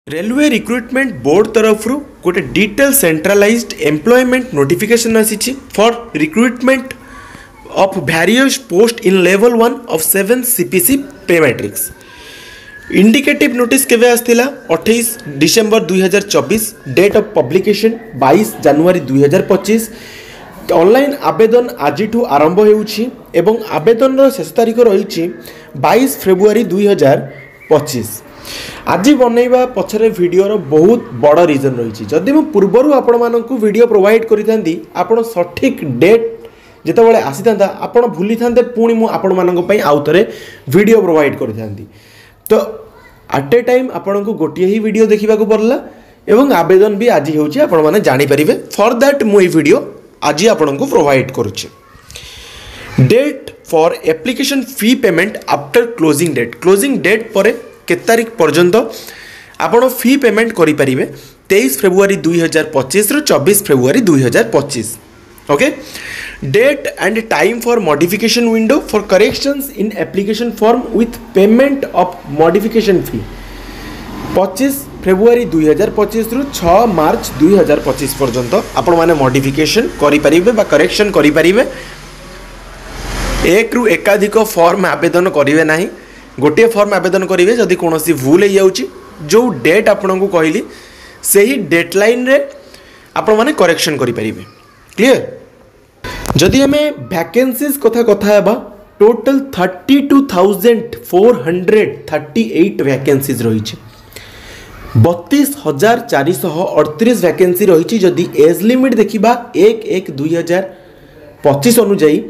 Railway recruitment board तरफ गोटे detail centralised employment notification आसी for recruitment of various post in level 1 of 7 CPC pay matrix. Indicative notice केवे आसथिला 28 December 2024, date of publication 22 January 2025। Online आवेदन आज आरंभ होउछि एवं आवेदन शेष तारीख रही 22 फेब्रुआरी 2025। आज बनैबा पछरे वीडियोर बहुत बड़ रीजन रही। जदि मु पूर्वर आपण मानकु वीडियो प्रोवाइड करिथांदी आपण सठिक डेट जेतेबेले आसीथांदा आपण भूली थांते पुणी मु आपण मानक पई आउतरे वीडियो प्रोवाइड करिथांदी। तो एट ए टाइम आपण को गोटिए ही वीडियो देखिबा को पड़ला एवं आवेदन भी आज होउछि आपण माने जानि परिबे। फॉर दैट मु ए वीडियो आज आपण को प्रोवाइड करूछि। Date for application fee payment after closing date. Closing date पर केत तारीख पर्यंत आपण फी पेमेंट करि परिबे 23 फेब्रुआरी 2025 रु 24 February 2025। Okay. Date and time for modification window for corrections in application form with payment of modification fee 25 February 2025 रु 6 मार्च 2025 पर्यंत आपण माने मॉडिफिकेशन करि परिबे बा करेक्शन करि परिबे। एक रु एकाधिक फॉर्म आवेदन करिवे नाही, गोटे फॉर्म आवेदन करेंगे जदि कौन भूल हो जाऊँगी जो डेट आपन को कहली से ही डेडलाइन रे आपण माने करेक्शन करि परिबे। क्लियर। जदि हमें वैकेंसीज कथा हेबा टोटल 32,438 वैकेंसीज रही 32,438 वैकेंसी रही। जदि एज लिमिट देखा 1/1/2025 अनुजाई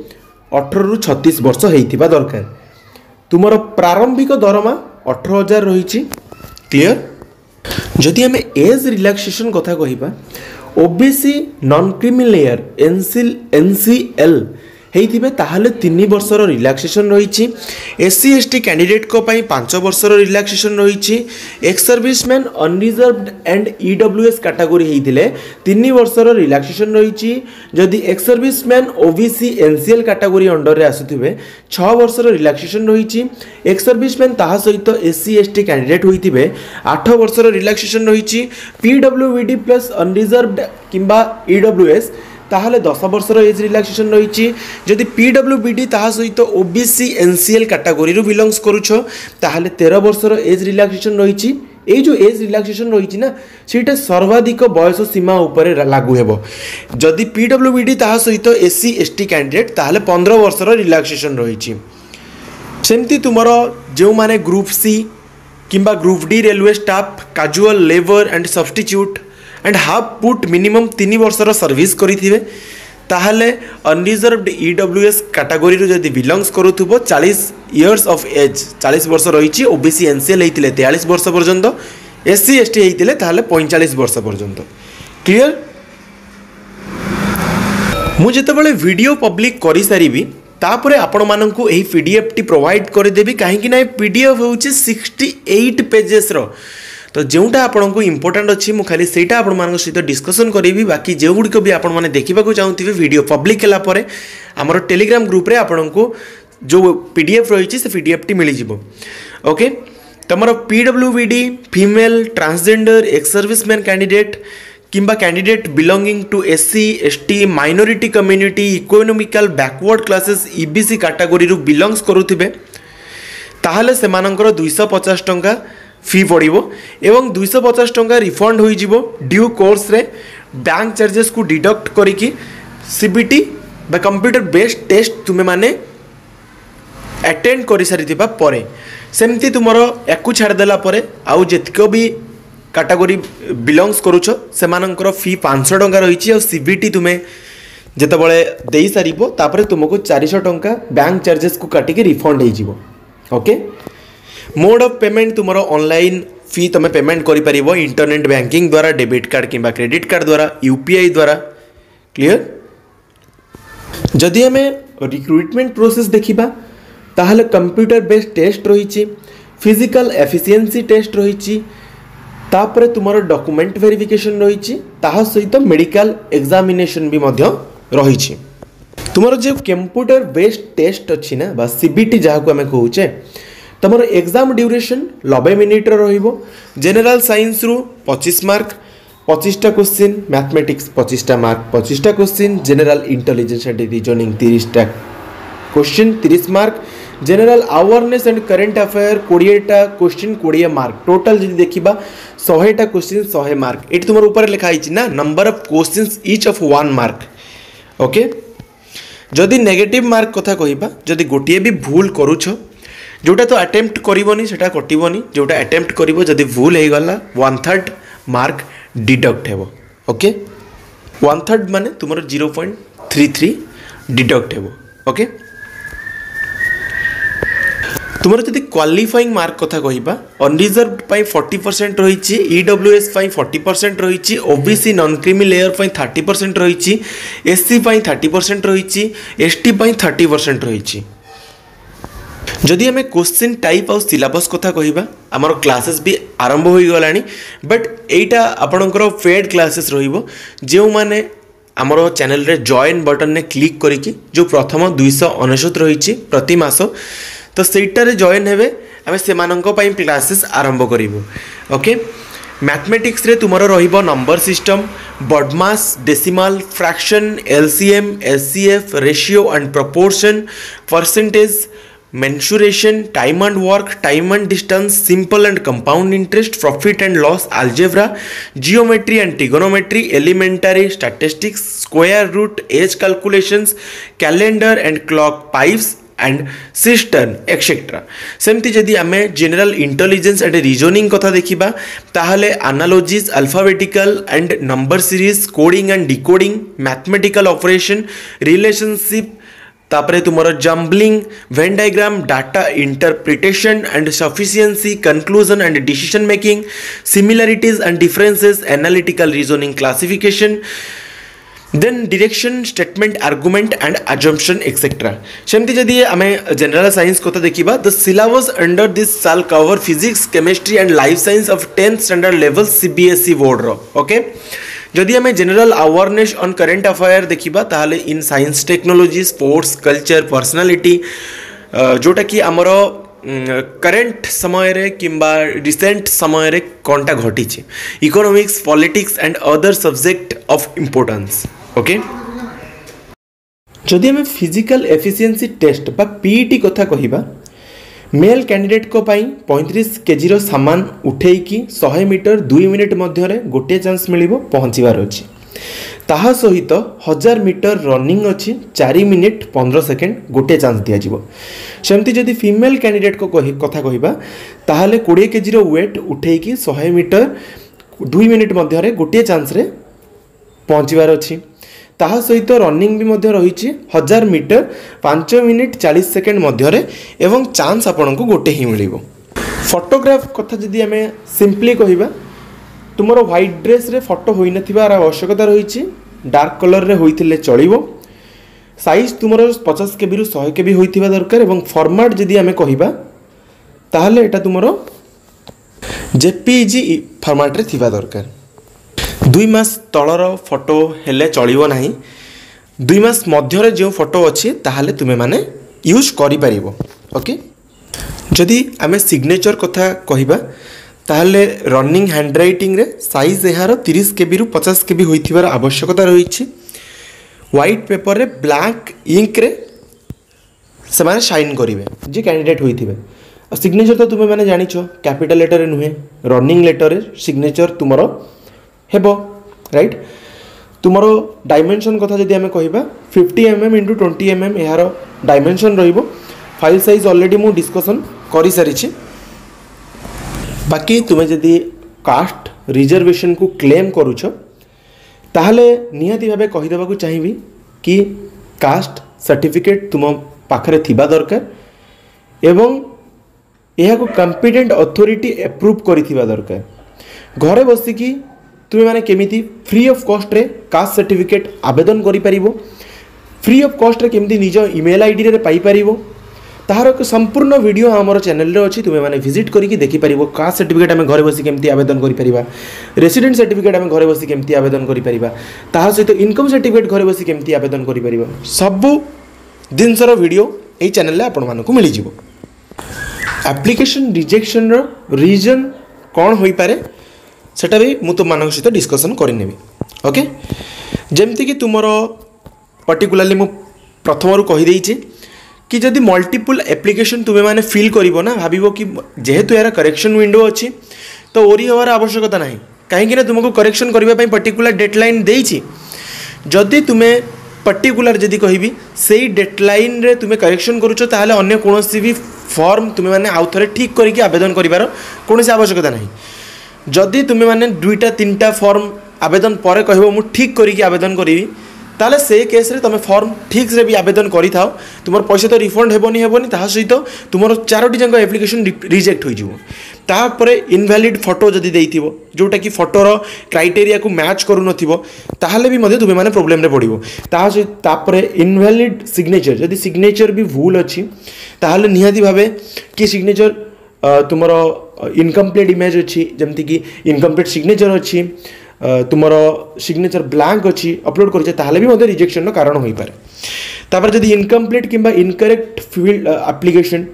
18 रु 36 वर्ष होइथिबा दरकार। तुमर प्रारंभिक दरमा 18,000 रही। क्लियर। जदि आम एज रिलैक्सेशन कथा कहिबा OBC non creamy layer NCL हेइथिबे ताहाले 3 वर्षर रिलैक्सेशन रही। एससी एसटी कैंडिडेट को पई 5 वर्षर रिलैक्सेशन रही। Ex serviceman unreserved and EWS category हेइथिले 3 वर्षर रिलैक्सेशन रही। जदि ex serviceman OBC NCL category under रे आसुथिबे 6 वर्षर रिलैक्सेशन रही। एक्स सर्विसमैन ताहा सहित एससी एसटी कैंडिडेट होइथिबे 8 वर्षर रिलैक्सेशन रही। पीडब्ल्यूडी प्लस अनरिजर्व्ड किंबा ईडब्ल्यूएस ताहले 10 वर्षर एज रिलैक्सेशन रही। जदि पीडब्ल्यूडी ताहा सहित ओबीसी एनसीएल कैटेगरी रु बिलोंग्स करूछ ताहले 13 वर्षर एज रिलैक्सेशन रही। ए जो एज रिलैक्सेशन रही ना सीटा सर्वाधिक बयस सीमा उपरे लागू हेबो। जदि पीडब्ल्यूडी ताहा सहित एससी एसटी कैंडिडेट ताहले 15 वर्षर रिलैक्सेशन रही। सेमती तुमर जो माने ग्रुप सी किंबा group D railway staff casual labour and substitute and half put minimum 3 वर्षर सर्विस करिथिबे ताहले अनरिजर्व्ड ईडब्ल्यूएस कैटेगरी रो जदि बिलोंग्स करूथुबो 40 इयर्स ऑफ एज 40 वर्ष रही। ओबीसी एनसीएल हेइतिले 43 वर्ष पर्यंत, एससी एसटी हेइतिले ताहले 45 वर्ष पर्यंत। क्लियर। मु जेतेबेले वीडियो पब्लिक करि सारिबी तापरे आपण माननकु एही पीडीएफ टी प्रोवाइड कर देबी। काहेकि ना पीडीएफ होउची 68 पेजेस रो। तो जोटा आपन को इंपोर्टेंट अच्छी मु खाली सेटा आपण मान सहित डिस्कसन करी। बाकी जो गुड़िक भी आपण मैंने देखा चाहूँगे वीडियो पब्लिक है आमर टेलीग्राम ग्रुप रे आपण को जो पीडीएफ रही से पीडीएफ टी मिल जाव। ओके। तुम PWD female transgender ex serviceman candidate किंबा candidate belonging to SC ST minority community economical backward classes EBC category रु बिलोंग्स करुथिबे ताहले सेमानकर 250 टंका फी पड़ो एवं 250 टंका रिफंड हो ड्यू कोर्स रे बैंक चार्जेस को डिडक्ट करिकी सीबीटी बा कंप्यूटर बेस्ड टेस्ट तुमे माने अटेंड कर सारिथिबा परे सेमती तुमर एकु छाड़ देला परे आउ जेतिको भी कैटेगरी बिलोंग्स करूछ सेमानकर फी 500 टंका रही। और सीबीटी तुमे जेतेबेले देई सारिबो तापरे तुमको 400 टंका बैंक चार्जेस को काटिके रिफंड हो जिवो। ओके। मोड ऑफ पेमेंट तुमरो ऑनलाइन फी तुम पेमेंट करि परिबो इंटरनेट बैंकिंग द्वारा, डेबिट कार्ड किंबा क्रेडिट कार्ड द्वारा, यूपीआई द्वारा। क्लियर। जदि हमें रिक्रुटमेंट प्रोसेस देखिबा ताहले कंप्यूटर बेस्ड टेस्ट रही, फिजिकल एफिशिएंसी टेस्ट रही, तापरे तुमरो डॉक्यूमेंट वेरिफिकेशन रही, ताहा सहित मेडिकल एग्जामिनेशन भी मध्य रही। तुमरो जे कंप्यूटर बेस्ड टेस्ट अछि ना बा सीबीटी जहा को हमें कहूचे तुम एग्जाम ड्यूरेशन 90 मिनिट रहिबो। जनरल साइंस रु 25 मार्क 25टा क्वेश्चन, मैथमेटिक्स 25टा मार्क 25टा question, general intelligence and reasoning 30टा question 30 mark, general awareness and current affair 20टा क्वेश्चन 20 मार्क, टोटल जदि देखिबा 100टा क्वेश्चन 100 मार्क। एटी तुम ऊपर लिखा है ना number of questions each of 1 mark. Okay, जदि नेगेटिव मार्क कथा कहिबा, जदि गोटिए भी भूल करूछ जोटा तो अटेम्प्ट करबनी सेटा कटिबनी, जोटा अटेम्प्ट करिवो जदि भूल हे गला 1/3 मार्क डिडक्ट हेबो। ओके, 1/3 माने तुमरो 0.33 डिडक्ट हेबो। ओके, तुमर जदि क्वालिफाइंग मार्क कथा कहिबा, अनरिजर्व्ड पाई 40% रहिछि, ईडब्ल्यूएस पाई 40% रहिछि, ओबीसी नॉन क्रीमी लेयर पाई 30% रहिछि, एससी पाई 30% रहिछि, एसटी पाई 30% रहिछि। जदि आम क्वेश्चन टाइप आउ सिलेबस कथा कहिबा, आमर क्लासेस भी आरंभ हो गलानी, बट एटा आपणकर पेड क्लासेस रहिबो। जो माने आमर चैनल रे जॉइन बटन ने क्लिक करिकि जो प्रथम 299 रहिछि प्रति मास, तो सेटारे जॉइन हेबे, आमे सेमानंको पई क्लासेस आरंभ करिवो। ओके, मैथमेटिक्स रे तुमरो रहिबो number system, BODMAS, decimal, fraction, LCM, HCF, ratio and proportion, percentage, mensuration, time and work, time and distance, simple and compound interest, profit and loss, algebra, geometry and trigonometry, elementary statistics, square root, age calculations, calendar and clock, pipes and cistern etc. सेमती जदि आमे general intelligence and reasoning कथा देखिबा, ताहले analogies, alphabetical and number series, coding and decoding, mathematical operation, relationship, तापरे तुमरो jumbling, Venn diagram, data interpretation and sufficiency, conclusion and decision making, similarities and differences, analytical reasoning, classification, then direction, statement, argument and assumption etcetera. सेमती जदि आमे general science कथा देखिबा, the syllabus under this shall cover physics, chemistry and life science of 10th standard level CBSE board रो। Okay, जदि आमे general awareness on current affair देखिबा, ताहले in science, technology, sports, culture, personality, जोटा कि आमर करंट समय रे किंबा रिसेंट समय रे कोनटा घटी, economics, politics and other subject of importance. Okay, जदि आमे फिजिकल एफिशिएंसी टेस्ट बा पीईटी कथा कहिबा, मेल कैंडिडेट को पाई 35 केजी रो सामान उठेइकी 100 मीटर 2 मिनिट मध्य रे गोटे चांस मिलिबो पहुंचीबार अछि। ताहा सहित 1000 मीटर रनिंग अछि 4 मिनिट 15 सेकेंड गोटे चांस दिया जिवो। सेमती जदि फीमेल कैंडिडेट को कथा कहिबा, ताहाले 20 केजी रो वेट उठेइकी 100 मीटर 2 मिनिट मध्य रे गोटे चांस रे पहुंचीबार अछि। ताहा सहित रनिंग भी मध्य रही 1000 मीटर 5 मिनिट 40 सेकेंड मध्य रे, एवं चांस आपन को गोटे ही मिलिबो। फोटोग्राफ कथा जदि आमे सिंपली कहिबा, तुमरो व्हाइट ड्रेस रे फोटो होई नथिबार आवश्यकता रही, डार्क कलर रे होइथिले चलिबो। साइज तुमरो 50 केबी रु 100 केबी होइथिबा दरकार, एवं फॉर्मेट जदि आमे कहिबा ताहले एटा तुमरो जेपीईजी फॉर्मेट रे थिबा दरकार। 2 मास तलर फोटो हेले चलिबो नाही, 2 मास मध्य जो फोटो अच्छी ताहले तुमे माने यूज करि परिबो। ओके, जदि आमे सिग्नेचर कथा कहिबा, ताहले रनिंग हैंडराइटिंग रे साइज एहार 30 केबी रु 50 केबी होइथिबार आवश्यकता रहिछि। व्हाइट पेपर रे ब्लैक इंक रे समान शाइन करिवे जे कैंडिडेट होइथिबे। सिग्नेचर तो तुमे माने जानिछो कैपिटल लेटर रे नुहे, रनिंग लेटर रे सिग्नेचर तुमरो हेबो, राइट। तुमरो डायमेंशन कथा जदि आमे कहिबा 50 mm इंटू 20 mm यार डायमेंशन रहिबो। फाइल साइज ऑलरेडी मु डिस्कशन करि सारिछि। बाकी तुमे जदि कास्ट रिजर्वेशन को क्लेम करूछ, ताहले निहाती भाबे कहि देबा को चाहिबी कि कास्ट सर्टिफिकेट तुम पाखरे थिबा दरकार, एवं यह को कॉम्पिटेंट अथॉरिटी अप्रूव करिथिबा दरकार। घरे बसिकी तुमे माने केमिति फ्री ऑफ कॉस्ट रे कास्ट सर्टिफिकेट आवेदन करि परिबो, फ्री ऑफ कॉस्ट रे केमिति निज ईमेल आईडी रे पाई परिबो, ताहार एक संपूर्ण वीडियो हमर चैनल रे अछि। तुमे माने विजिट करिकि देखि परिबो कास्ट सर्टिफिकेट हम घरे बसी केमिति आवेदन करि परिबा, रेसिडेंट सर्टिफिकेट हम घरे बसी केमिति आवेदन करि परिबा, ताहा सहित इनकम सर्टिफिकेट घरे बसी केमिति आवेदन करि परिबा। सब दिनसर वीडियो एई चैनल रे आपन मानकु मिलि जिवो। एप्लिकेशन रिजेक्शन रीजन कौन हो पारे सेटा भी मु तुम मान सहित डिस्कसन करनेबी ओके जमती कि तुम पर्टिकुलाली मु प्रथम कहीदे कि जदि मल्टीपल एप्लिकेशन तुम्हें माने फिल करिवो ना भाविबो कि जेहेतु यार करेक्शन विंडो अच्छी तो ओरी हवार आवश्यकता ना कहीं तुमको करेक्शन करने पर्टिकुलर डेडलाइन देइछि जदि तुम्हें पर्टिकुलर जदि कहि से डेडलाइन रे तुम्हें करेक्शन करुच ताहले अन्य कोनोसी भी फॉर्म तुम्हें माने आउ थरे ठीक करके आवेदन करिवार कोनोसी आवश्यकता नहीं जदि तुम्हें माने दुईटा तीनटा फॉर्म आवेदन पर कहबो मु ठीक करके आवेदन करी ताले से केस रे तुम फॉर्म ठीक से भी आवेदन करि थाओ तुमर पैसा तो रिफंड हेबनी ता सहित तुमर चारोटी जंग एप्लिकेशन रिजेक्ट हो जिवो तापर इनवैलिड फोटो जदि देइथिबो जोटा कि फोटोर क्राइटेरिया को मैच करू नथिबो ताहले भी मध्ये तुमे माने प्रॉब्लम रे पड़िबो तापर इनवैलिड सिग्नेचर जदि सिग्नेचर भी भूल अछि ताहले निहाती भाबे कि सिग्नेचर तुमर इनकम्प्लीट इमेज अछि जेमति कि इनकम्प्लीट सिग्नेचर अछि तुमर सिग्नेचर ब्लैंक अच्छी अपलोड कर भी रिजेक्शन कारण हो पारे तापर जदि इनकम्प्लीट किंबा incorrect filled application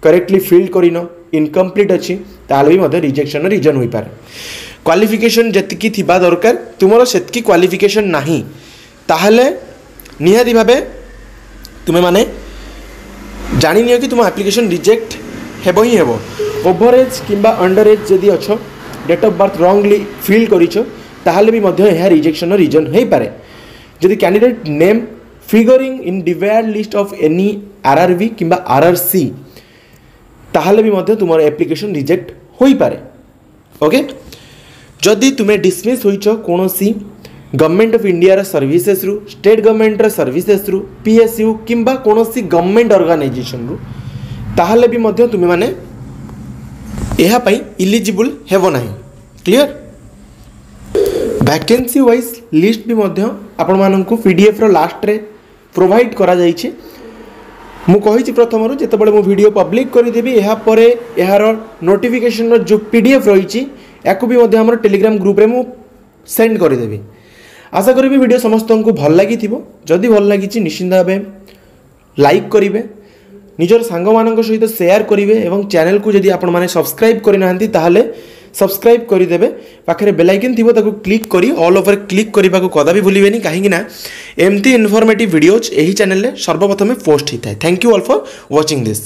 correctly filled करिनो इनकम्प्लीट अच्छी ताहले भी रिजेक्शन रीजन हो पारे क्वालिफिकेशन जतकी थिबा दरकार तुमर सेतकी क्वालिफिकेशन नाही ताहले निहाती भाबे तुमे माने जानि नियो कि तुम एप्लिकेशन रिजेक्ट हेबो ही हेबो ओवरएज किंबा अंडर एज जदि अच्छो date of birth wrongly fill करिछो ताहले भी मध्य यह रिजेक्शन रीजन हो पारे जदि candidate name figuring in divide list of any RRB किंबा आरआरसी ताहले भी मध्य तुम एप्लिकेशन रिजेक्ट हो पारे ओके जदि तुम्हें डिसमिस होइछो कोनोसी गवर्नमेंट ऑफ इंडिया सर्विसेस रु स्टेट गवर्नमेंट सर्विसेस रु पीएसयू किंबा कोनोसी गवर्नमेंट ऑर्गेनाइजेशन रु ताहले भी मध्य तुमे माने यह पाई इलिजिबल हेबो नाही क्लियर वैकेंसी वाइज लिस्ट भी मध्य आपण माननकु पीडीएफ रो लास्ट रे प्रोवाइड करा जाइछि मु कहिछि प्रथम रो जेते बळे मु वीडियो पब्लिक करि देबी एहा परे एहार नोटिफिकेशन रो जो पीडीएफ रहिछि याकु भी मध्य हमर टेलीग्राम ग्रुप रे मु सेंड करि देबी आशा करिबी वीडियो समस्तन को भल लागिथिबो जदि भल लागिछि निश्चित भाबे लाइक करिवे निजर सांग मानक सहित शेयर करेंगे और चैनल को जदि आपण माने सब्सक्राइब करना ताहले सब्सक्राइब करदेवे पाखे बेल आइकन थी क्लिक करी ऑल ओवर क्लिक करने को कदा भी भूलें कहीं एमती इनफॉर्मेटिव वीडियोज यही चैनल सर्वप्रथम पोस्ट होता है thank you all for watching this.